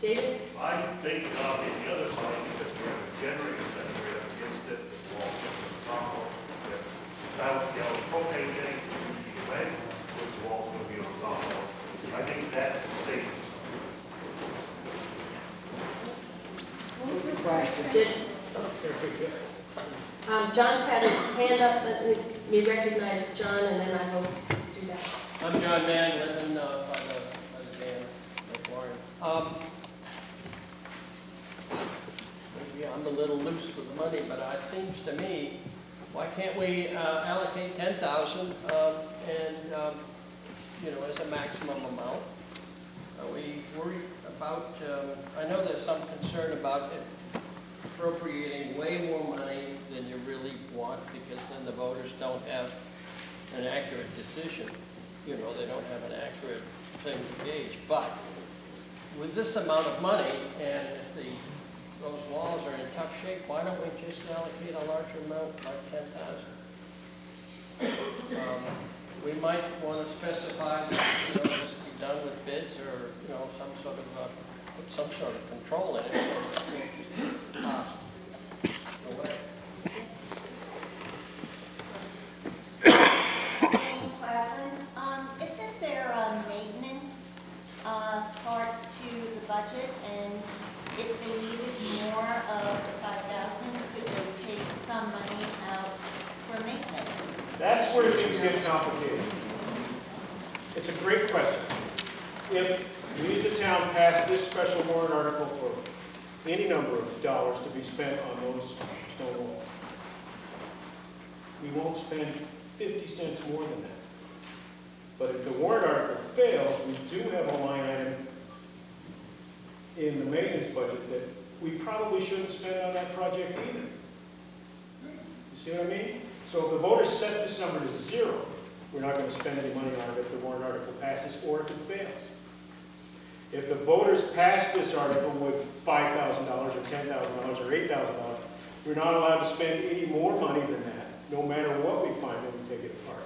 David? I think it ought to be the other side because we have a generator set right up against it, the wall, the top wall. We have 1,000-gallon propane tank, which will be away, which the wall's going to be on top wall. I think that's the safest. John's had his hand up. Let me recognize John, and then I will do that. I'm John Mann, living by the dam, Lake Warren. Maybe I'm a little loose with the money, but it seems to me, why can't we allocate 10,000 and as a maximum amount? Are we worried about? I know there's some concern about it appropriating way more money than you really want, because then the voters don't have an accurate decision. They don't have an accurate thing to gauge. But with this amount of money, and if those walls are in tough shape, why don't we just allocate a larger amount, like 10,000? We might want to specify that this be done with bids, or some sort of put some sort of control in it. Isn't there a maintenance part to the budget, and if they needed more of the 5,000, could they take some money out for maintenance? That's where things get complicated. It's a great question. If we as a town pass this special warrant article for any number of dollars to be spent on those stone walls, we won't spend 50 cents more than that. But if the warrant article fails, we do have a line item in the maintenance budget that we probably shouldn't spend on that project either. You see what I mean? So if the voters set this number to 0, we're not going to spend any money on it if the warrant article passes or if it fails. If the voters pass this article with $5,000 or $10,000 or $8,000, we're not allowed to spend any more money than that, no matter what we find when we take it apart.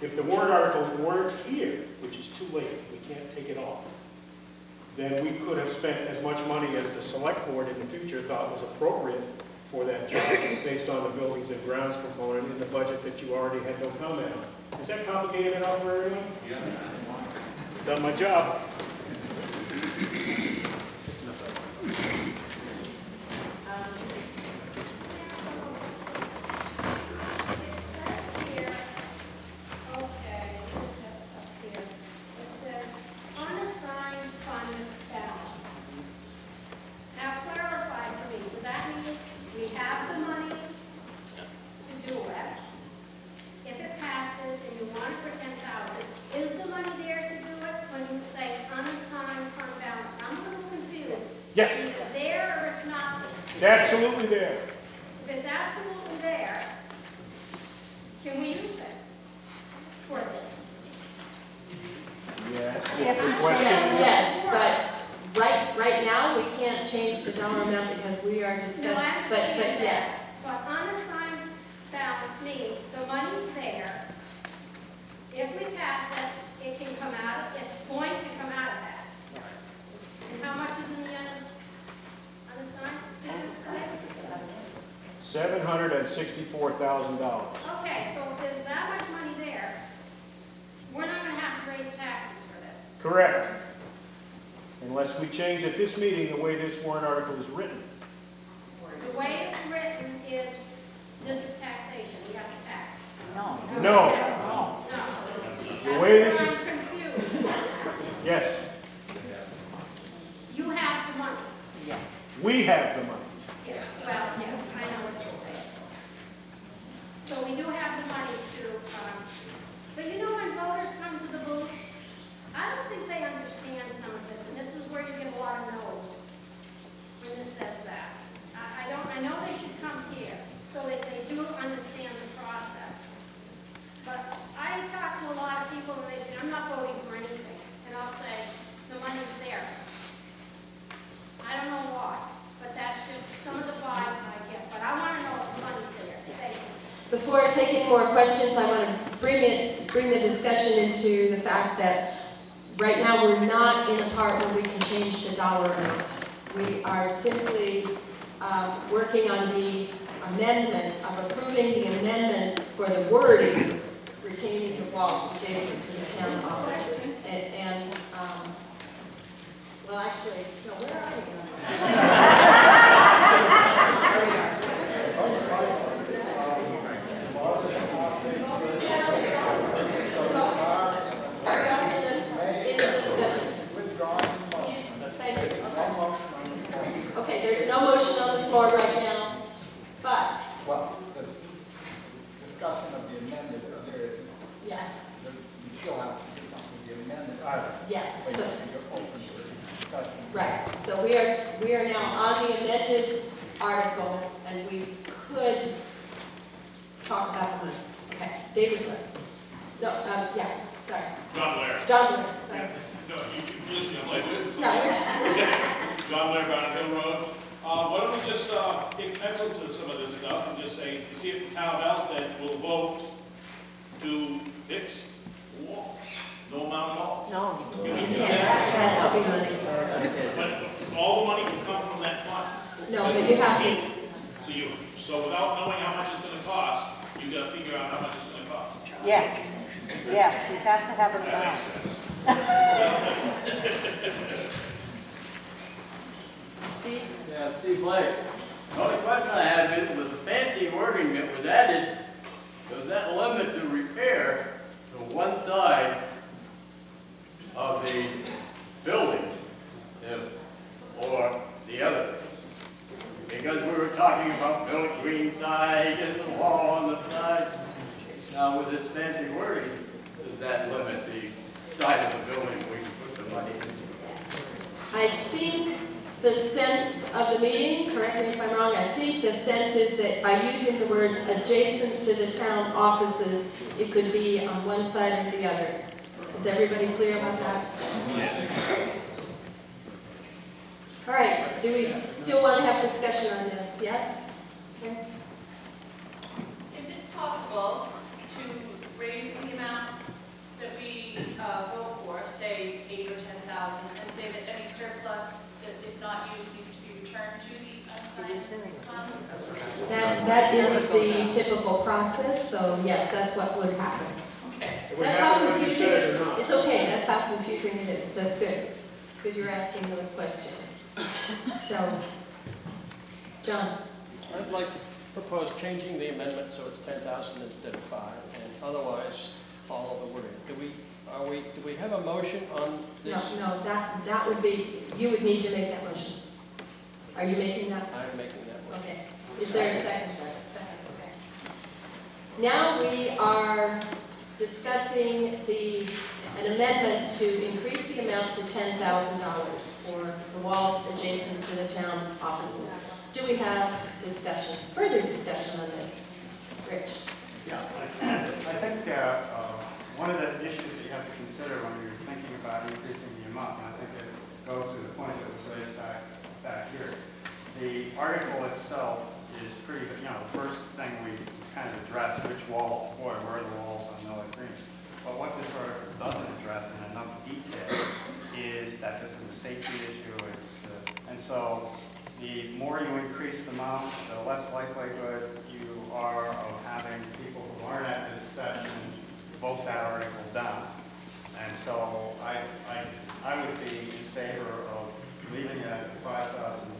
If the warrant articles weren't here, which is too late, we can't take it off, then we could have spent as much money as the select board in the future thought was appropriate for that job based on the buildings and grounds component in the budget that you already had no comment on. Is that complicated enough for everyone? Yeah. Done my job. Yes. There or it's not? It's absolutely there. If it's absolutely there, can we use it for this? Yes, but right now we can't change the dollar amount because we are discussing. No, I understand but yes. But unassigned balance means the money's there. If we pass it, it can come out. It's going to come out of that. And how much is in the unassigned? $764,000. Okay, so if there's that much money there, we're not going to have to raise taxes for this. Correct. Unless we change at this meeting the way this warrant article is written. The way it's written is, this is taxation. We have to tax. No. No. The way this I'm is, confused. yes, You have the money. we have the money. Yes. Well, yes, I know what you're saying. So we do have the money to, but when voters come to the booth, I don't think they understand some of this, and this is where you get a lot of no's when this says that. I know they should come here so that they do understand the process. But I talk to a lot of people and they say, I'm not voting for anything. And I'll say, the money's there. I don't know why, but that's just some of the vibes I get. But I want to know if the money's there. Thank you. Before taking more questions, I want to bring the discussion into the fact that right now, we're not in a part where we can change the dollar amount. We are simply working on the amendment, of approving the amendment for the wording, retaining the walls adjacent to the town offices. Well, actually, no, where are we? Thank you. Okay, there's no motion on the floor right now, but, Well, the discussion of the amendment, yeah, you still have to do something with the amendment. yes. But So, you're open for discussion. right, so we are now on the amended article, and we could talk about the money. Okay, David Blair. No, yeah, sorry. John Blair. John Blair, sorry. No, you confused me, I'm like, wait, No, which, John Blair, Brown Hill Road. Why don't we just take pencil to some of this stuff and just say, see if the town of Alstead will vote to fix the wall. No amount at all. no, it has to be money. But all the money will come from that fund. No, but you have to, So without knowing how much it's gonna cost, you gotta figure out how much it's gonna cost. Yeah, yeah, we have to have it That done. makes sense. Steve? Yeah, Steve Blake. The only question I have is, was the fancy wording that was added, does that limit the repair to one side of the building, or the other? Because we were talking about building green side and the wall on the side. Now with this fancy wording, does that limit the side of the building we can put the money in? I think the sense of the meeting, correct me if I'm wrong, I think the sense is that by using the words adjacent to the town offices, it could be on one side or the other. Is everybody clear about that? All right, do we still want to have discussion on this? Yes? Okay. Is it possible to raise the amount that we vote for, say 8 or 10,000, and say that any surplus that is not used needs to be returned to the unassigned fund? That is the typical process, so yes, that's what would happen. Okay. That's how confusing it is. It's okay, that's how confusing it is. That's good. Good you're asking those questions. So, John? I'd like to propose changing the amendment so it's 10,000 instead of 5, and otherwise follow the wording. Do we have a motion on this? No, that would be, you would need to make that motion. Are you making that? I'm making that motion. Okay. Is there a second? Second, okay. Now we are discussing an amendment to increase the amount to $10,000 for the walls adjacent to the town offices. Do we have discussion, further discussion on this? Rich? Yeah, I think one of the issues that you have to consider when you're thinking about increasing the amount, and I think it goes to the point that was raised back here, the article itself is pretty, the first thing we kind of address, which wall, where are the walls on Miller Green. But what this article doesn't address in enough detail is that this is a safety issue. And so the more you increase the amount, the less likelihood you are of having people who aren't at this session vote that article down. And so I would be in favor of leaving it at the $5,000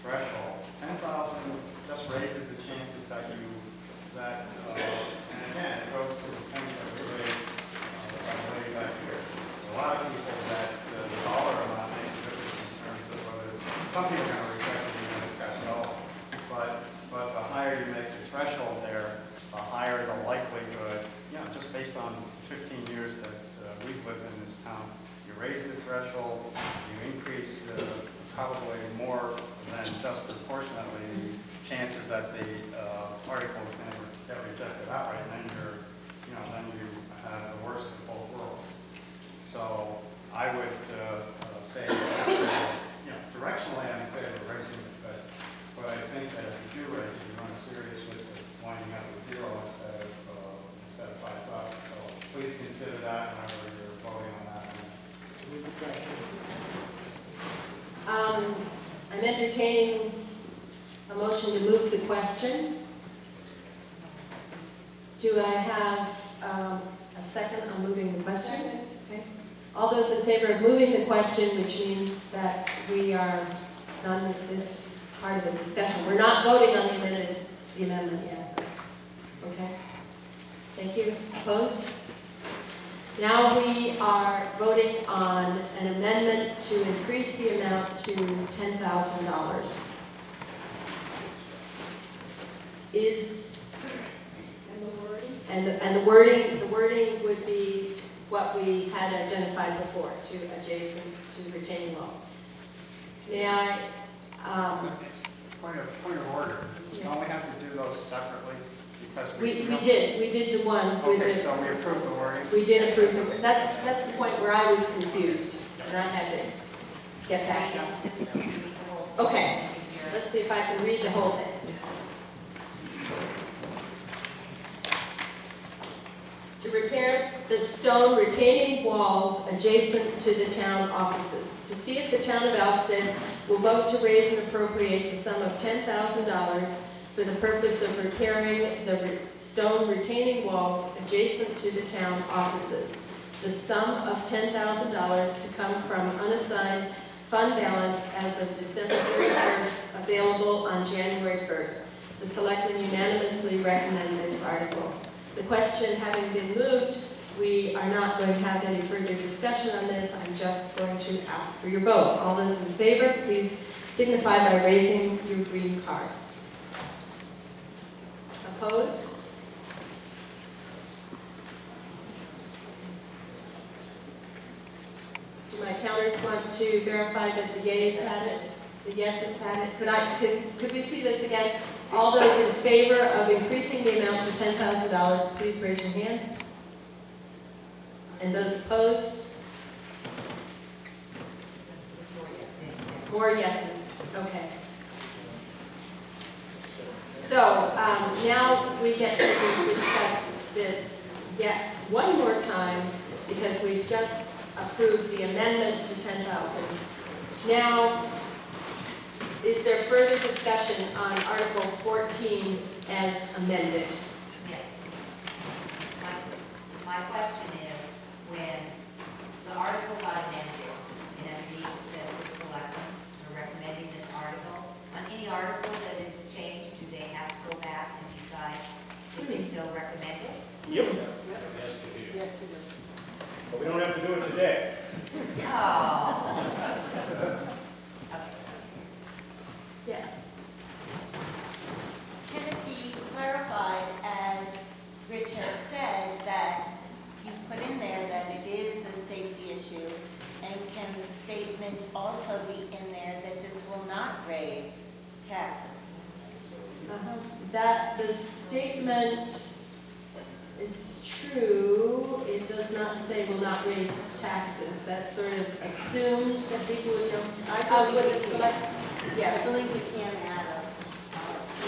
threshold. 10,000 just raises the chances that and again, it goes to the point that we raised way back here. There's a lot of people that the dollar amount makes a difference in terms of whether some people are going to reject it even if it's got no. But the higher you make the threshold there, the higher the likelihood, just based on 15 years that we've lived in this town, you raise the threshold, you increase probably more than just proportionately the chances that the article is going to get rejected outright, and then you have the worst of both worlds. So I would say, directionally I'm in favor of raising it, but I think that if you do raise it, you run a serious risk of winding up with 0 instead of 5,000. So please consider that whenever you're voting on that. I'm entertaining a motion to move the question. Do I have a second on moving the question? Okay. All those in favor of moving the question, which means that we are done with this part of the discussion. We're not voting on the amendment yet. Okay. Thank you. Opposed? Now we are voting on an amendment to increase the amount to $10,000. And the wording would be what we had identified before, to adjacent to retaining walls. May I? Point of order. Don't we have to do those separately? Because We did the one with Okay, the. so we approved the wording. We did approve them. That's the point where I was confused, and I had to get back up. Okay, let's see if I can read the whole thing. To repair the stone retaining walls adjacent to the town offices. To see if the town of Alstead will vote to raise and appropriate the sum of $10,000 for the purpose of repairing the stone retaining walls adjacent to the town offices. The sum of $10,000 to come from unassigned fund balance as of December 31st, available on January 1st. The selectmen unanimously recommend this article. The question having been moved, we are not going to have any further discussion on this. I'm just going to ask for your vote. All those in favor, please signify by raising your green cards. Opposed? Do my counters want to verify that the yeas had it, the yeses had it? Could we see this again? All those in favor of increasing the amount to $10,000, please raise your hands. And those opposed? More yeses. Okay. So now we get to discuss this yet one more time because we've just approved the amendment to $10,000. Now, is there further discussion on Article 14 as amended? Yes. My question is, when the article got amended, and underneath it says the selectmen are recommending this article, on any article that is changed, do they have to go back and decide if they still recommend it? Yep. Yes, But we don't have to do it today. Oh. Yes. Can it be clarified, as Rich has said, that you put in there that it is a safety issue, and can the statement also be in there that this will not raise taxes? That the statement, it's true, it does not say will not raise taxes. That's sort of assumed that people would know. I would select, I yes, believe we can add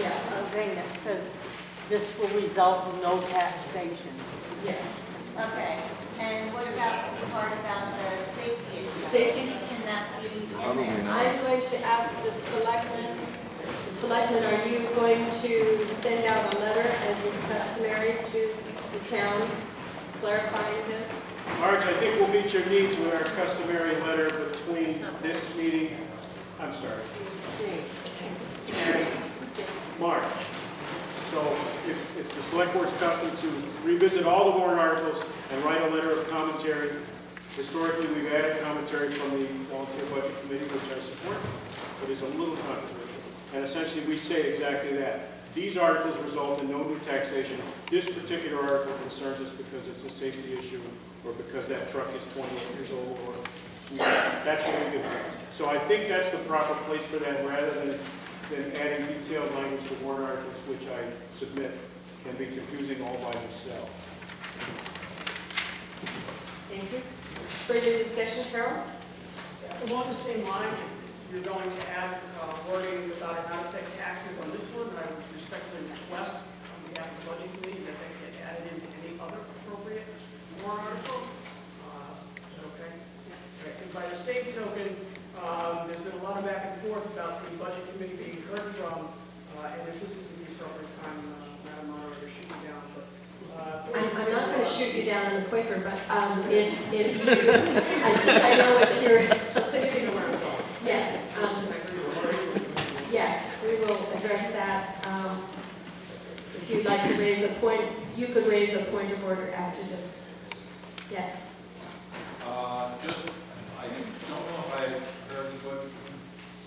yes, a thing that says this will result in no taxation. yes. Okay, and what about the part about the safety? Safety? Can that be in there? I'm going to ask the selectmen, are you going to send out a letter as is customary to the town clarifying this? Marge, I think we'll meet your needs with our customary letter between this meeting, I'm sorry, and March. So it's the select board's custom to revisit all the warrant articles and write a letter of commentary. Historically, we've added commentary from the volunteer budget committee, which I support, but it's a little controversial. And essentially, we say exactly that. These articles result in no new taxation. This particular article concerns us because it's a safety issue, or because that truck is 28 years old, or that's what we do. So I think that's the proper place for that, rather than adding detailed language to warrant articles, which I submit can be confusing all by themselves. Thank you. Further discussion, Carol? Along the same line, if you're going to add wording about it not affect taxes on this one, I would respectfully request on behalf of the budget committee that they get added into any other appropriate warrant article. Is that okay? by the same token, there's been a lot of back and forth about the budget committee being heard from, and if this isn't the appropriate time, Madam Moderator, shoot me down, but. I'm not going to shoot you down any quicker, but if you, I think I know what you're. Yes, yes, we will address that. If you'd like to raise a point, you could raise a point of order after this. Yes. I don't know if I heard the budget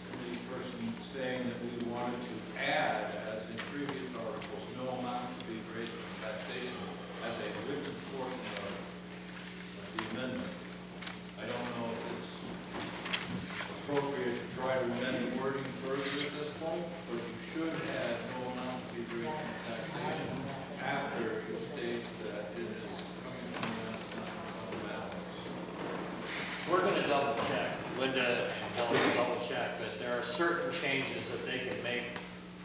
committee person saying that we wanted to add, as in previous articles, no amount to be raised from taxation as a written portion of the amendment. I don't know if it's appropriate to try to amend the wording further at this point, but you should add no amount to be raised from taxation after you state that it is coming from the unassigned fund balance. We're going to double check, Linda and Bill will double check, but there are certain changes that they can make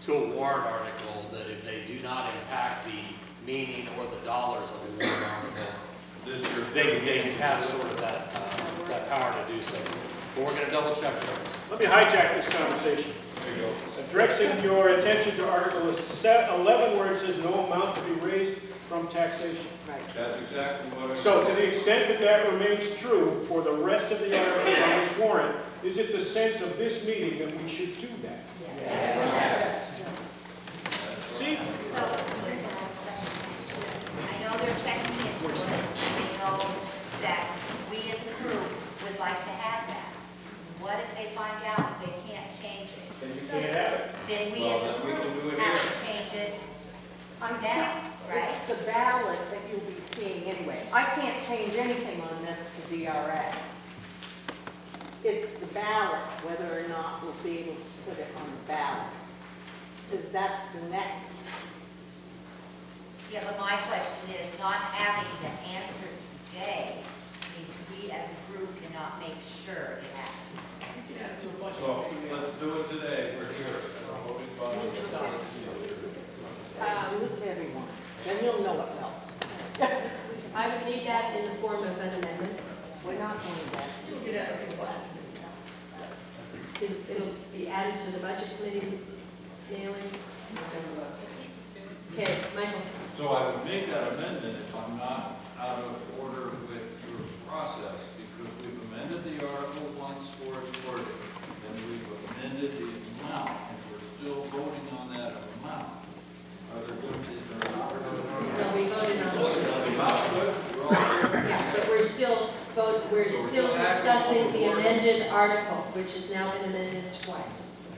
to a warrant article that if they do not impact the meaning or the dollars of a warrant article, they have sort of that power to do so. But we're going to double check it. Let me hijack this conversation. There you go. Directing your attention to Article 11, where it says no amount to be raised from taxation. That's exactly what I. So to the extent that that remains true for the rest of the articles on this warrant, is it the sense of this meeting that we should do that? Yes. See? I know they're checking into it, I know that we as a group would like to have that. What if they find out they can't change it? Then you can't have it. Then we as a group have to change it now, right? It's the ballot that you'll be seeing anyway. I can't change anything on this to DRA. It's the ballot, whether or not we'll be able to put it on the ballot. Because that's the next. Yeah, but my question is, not having the answer today means we as a group cannot make sure it happens. So let's do it today. We're here. Give it to everyone. Then you'll know what else. I would need that in the form of an amendment. We're not doing that. It'll be added to the budget committee mailing. Okay, Michael. So I would make that amendment if I'm not out of order with your process, because we've amended the article once for its wording, then we've amended the amount, and we're still voting on that amount. Are there good, is there an opportunity? No, we voted on it. Amount, good, we're all here. Yeah, but we're still discussing the amended article, which has now been amended twice.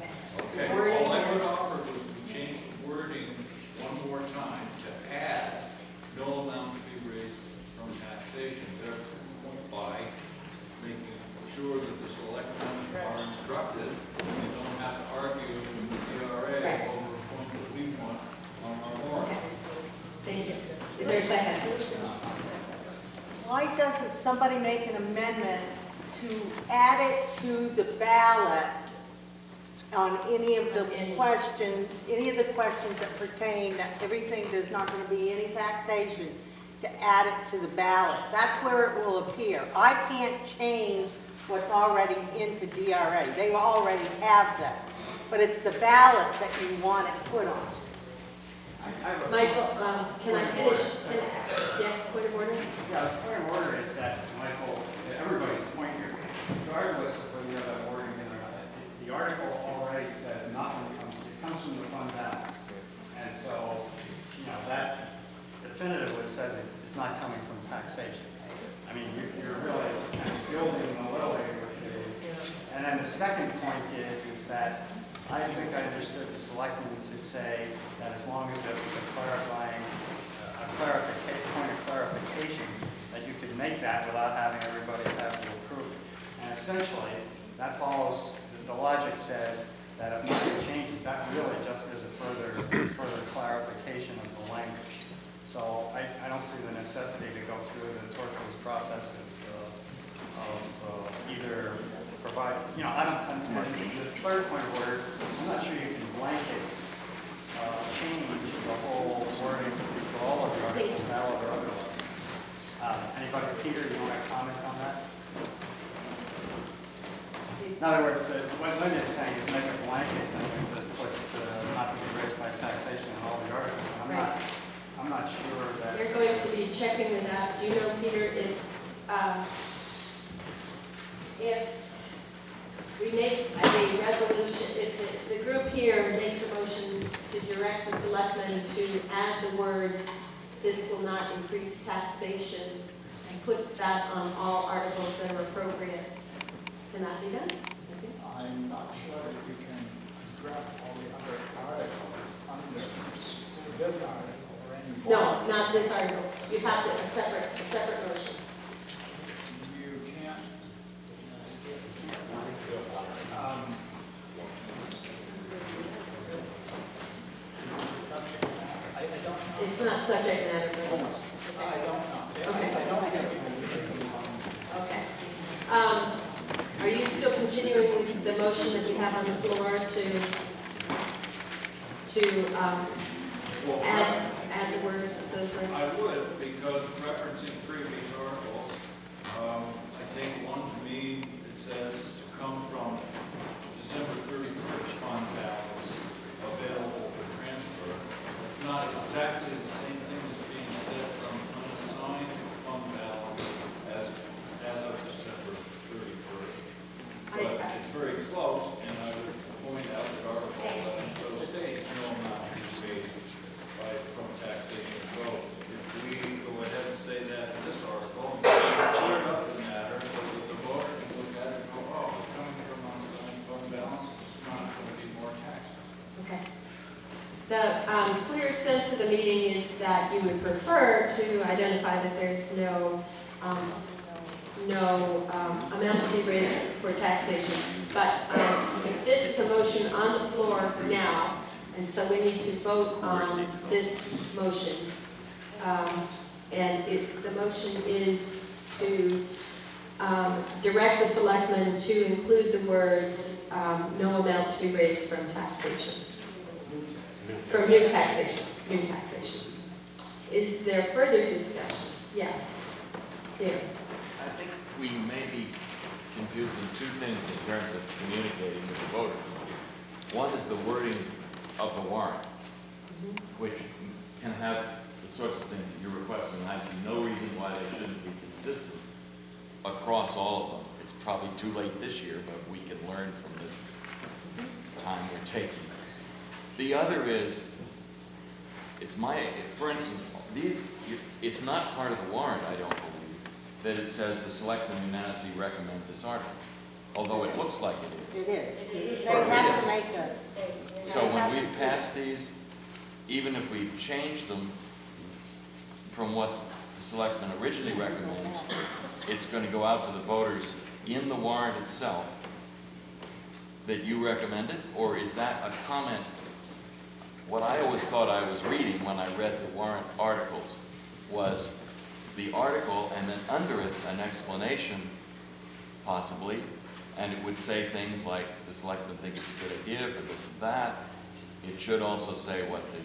Okay, all I would offer was we change the wording one more time to add no amount to be raised from taxation, thereby making sure that the selectmen are instructed and they don't have to argue with the DRA over a point that we want on our warrant. Okay. Thank you. Is there a second? Why doesn't somebody make an amendment to add it to the ballot on any of the questions that pertain that everything, there's not going to be any taxation, to add it to the ballot? That's where it will appear. I can't change what's already into DRA. They already have this. But it's the ballot that you want it put on. Michael, can I finish? Yes, point of order? Yeah, the point of order is that, Michael, everybody's point here, regardless of whether you have that wording in or not, the article already says nothing comes from the fund balance. And so, that definitively says it's not coming from taxation. I mean, you're really kind of building a little bit with this. And then the second point is that I think I understood the selectmen to say that as long as it was a point of clarification, that you could make that without having everybody have to approve it. And essentially, that follows, the logic says that if nothing changes, that really just is a further clarification of the language. So I don't see the necessity to go through the tortuous process of either provide, the third point of order, I'm not sure you can blanket change the whole wording for all of the articles, valid or otherwise. Anybody, Peter, you want to comment on that? In other words, what Linda is saying is make a blanket thing that says put not to be raised by taxation in all the articles. I'm not sure that. They're going to be checking with that. Do you know, Peter, if we make a resolution, if the group here makes a motion to direct the selectmen to add the words, "this will not increase taxation," and put that on all articles that are appropriate, can that be done? I'm not sure if you can grab all the other articles under this article or any. No, not this article. You have to, a separate motion. You can't. I don't know. It's not subject matter. I don't know. Okay. I don't get it. Okay. Are you still continuing with the motion that you have on the floor to add the words, those words? I would, because referencing previous articles, I think one to me, it says to come from December 31st fund balance available for transfer. It's not exactly the same thing as being said from unassigned fund balance as of December 31st. But it's very close, and I would point out that Article 11 so states no amount is paid from taxation growth. If we go ahead and say that in this article, clear up the matter so that the voter can look at it and go, oh, it's coming from unassigned fund balance, it's not going to be more taxes. Okay. The clear sense of the meeting is that you would prefer to identify that there's no amount to be raised for taxation. But this is a motion on the floor now, and so we need to vote on this motion. The motion is to direct the selectmen to include the words, no amount to be raised from taxation. From new taxation. Is there further discussion? Yes. There. I think we may be confusing two things in terms of communicating with the voters. One is the wording of the warrant, which can have the sorts of things that you're requesting, and I see no reason why they shouldn't be consistent across all of them. It's probably too late this year, but we can learn from this time we're taking. The other is, for instance, it's not part of the warrant, I don't believe, that it says the selectmen unanimously recommend this article, although it looks like it is. It is. They have to make a. So when we've passed these, even if we change them from what the selectmen originally recommends, it's going to go out to the voters in the warrant itself that you recommended, or is that a comment? What I always thought I was reading when I read the warrant articles was the article, and then under it, an explanation, possibly, and it would say things like, the selectmen think it's a good idea for this and that. It should also say what the